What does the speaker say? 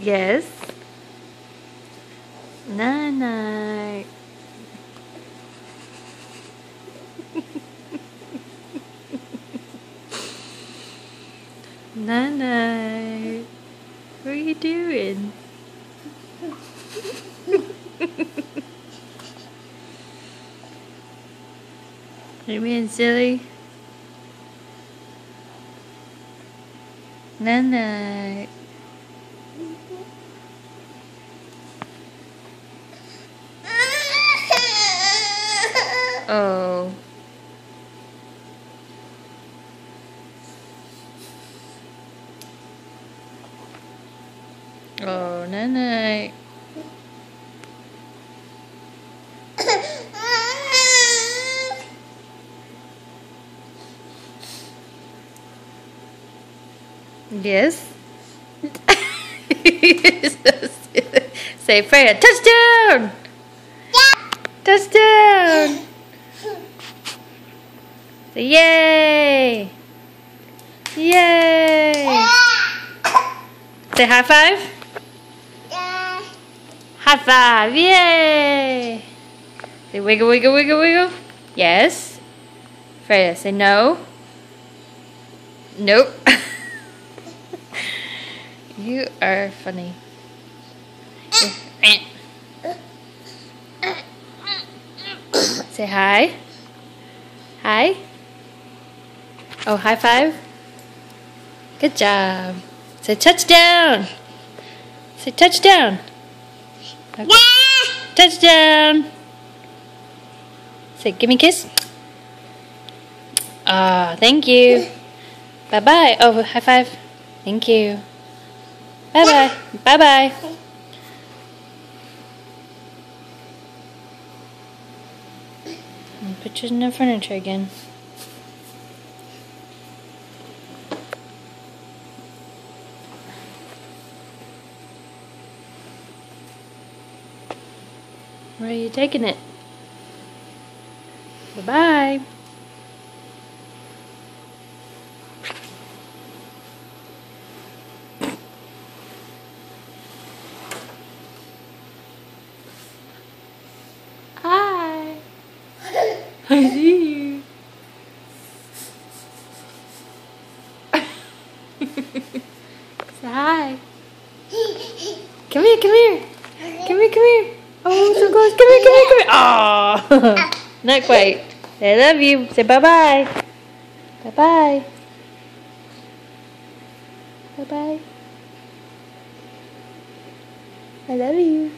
Yes. Night night. Night night. What are you doing? You being silly? Night night. Oh. Oh, night night. Yes. Say Freya, touchdown! Touchdown! Say yay! Yay! Say high five. High five! Yay! Say wiggle, wiggle, wiggle, wiggle. Yes. Freya, say no. Nope. You are funny. Say hi. Hi. Oh, high five. Good job. Say touchdown. Say touchdown. Okay. Touchdown. Say give me a kiss. Ah, thank you. Bye bye. Oh, high five. Thank you. Bye bye. Bye bye. Put you in the furniture again. Where are you taking it? Bye bye. Hi. I see you. Say hi. Come here, come here. Come here, come here. Oh, so close. Come here, come here, come here. Oh, not quite. I love you. Say bye-bye. Bye-bye. Bye-bye. I love you.